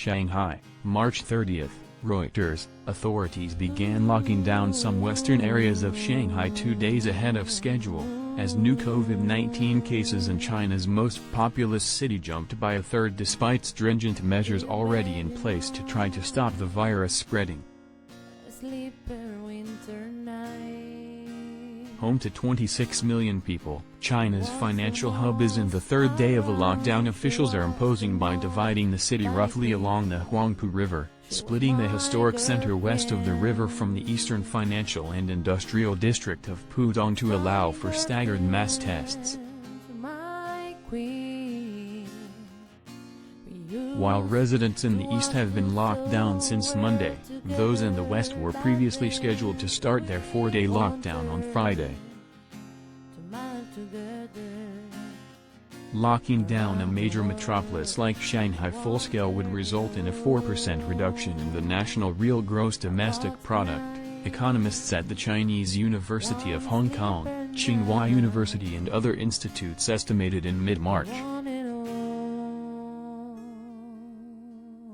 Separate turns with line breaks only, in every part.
Shanghai, March 30, Reuters. Authorities began locking down some western areas of Shanghai 2 days ahead of schedule, as new COVID-19 cases in China's most populous city jumped by a third despite stringent measures already in place to try to stop the virus spreading. Home to 26 million people, China's financial hub is in the third day of a lockdown officials are imposing by dividing the city roughly along the Huangpu River, splitting the historic center west of the river from the eastern financial and industrial district of Pudong to allow for staggered mass tests. While residents in the east have been locked down since Monday, those in the west were previously scheduled to start their 4-day lockdown on Friday. Locking down a major metropolis like Shanghai full-scale would result in a 4% reduction in the national real gross domestic product, economists at the Chinese University of Hong Kong, Tsinghua University and other institutes estimated in mid-March.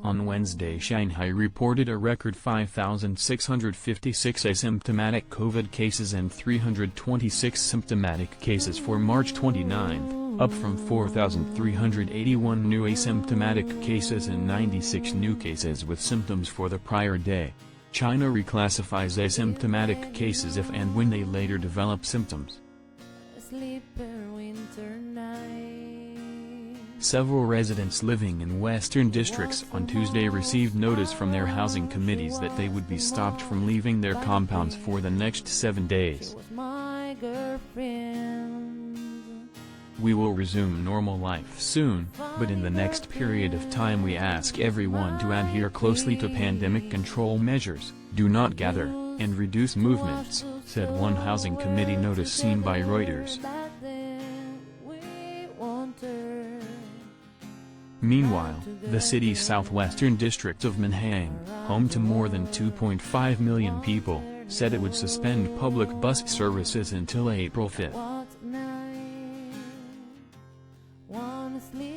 On Wednesday, Shanghai reported a record 5,656 asymptomatic COVID cases and 326 symptomatic cases for March 29, up from 4,381 new asymptomatic cases and 96 new cases with symptoms for the prior day. China reclassifies asymptomatic cases if and when they later develop symptoms. Several residents living in western districts on Tuesday received notice from their housing committees that they would be stopped from leaving their compounds for the next 7 days. We will resume normal life soon, but in the next period of time we ask everyone to adhere closely to pandemic control measures, do not gather, and reduce movements, said one housing committee notice seen by Reuters. Meanwhile, the city's southwestern district of Minhang, home to more than 2.5 million people, said it would suspend public bus services until April 5.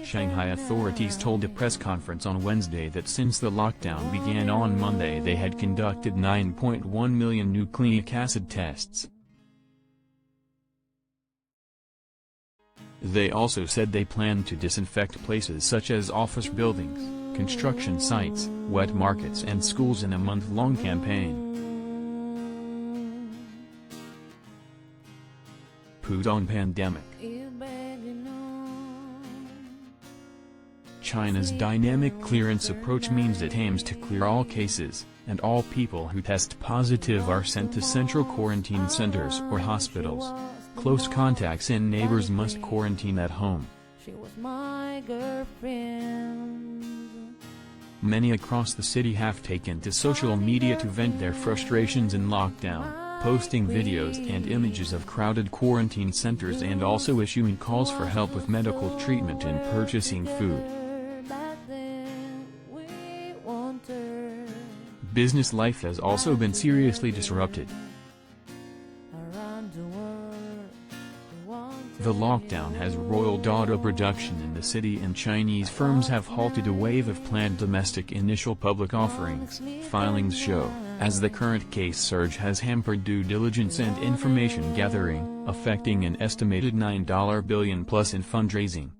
Shanghai authorities told a press conference on Wednesday that since the lockdown began on Monday they had conducted 9.1 million nucleic acid tests. They also said they plan to disinfect places such as office buildings, construction sites, wet markets and schools in a month-long campaign. Pudong pandemic. China's dynamic clearance approach means it aims to clear all cases, and all people who test positive are sent to central quarantine centers or hospitals. Close contacts and neighbors must quarantine at home. Many across the city have taken to social media to vent their frustrations in lockdown, posting videos and images of crowded quarantine centers and also issuing calls for help with medical treatment and purchasing food. Business life has also been seriously disrupted. The lockdown has roiled auto production in the city and Chinese firms have halted a wave of planned domestic initial public offerings, filings show, as the current case surge has hampered due diligence and information gathering, affecting an estimated $9 billion plus in fundraising.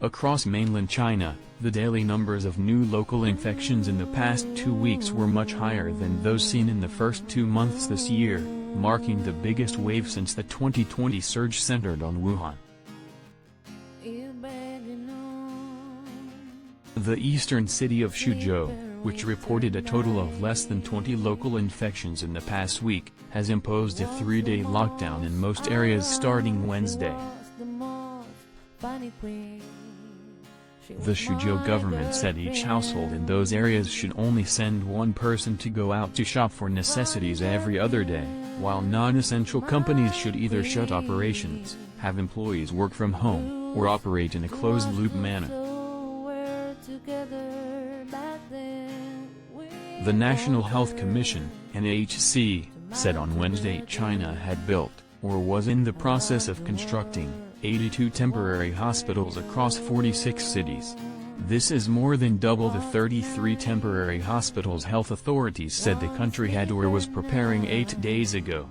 Across mainland China, the daily numbers of new local infections in the past 2 weeks were much higher than those seen in the first 2 months this year, marking the biggest wave since the 2020 surge centered on Wuhan. The eastern city of Suzhou, which reported a total of less than 20 local infections in the past week, has imposed a 3-day lockdown in most areas starting Wednesday. The Suzhou government said each household in those areas should only send one person to go out to shop for necessities every other day, while non-essential companies should either shut operations, have employees work from home, or operate in a closed-loop manner. The National Health Commission, NHC, said on Wednesday China had built, or was in the process of constructing, 82 temporary hospitals across 46 cities. This is more than double the 33 temporary hospitals health authorities said the country had or was preparing 8 days ago.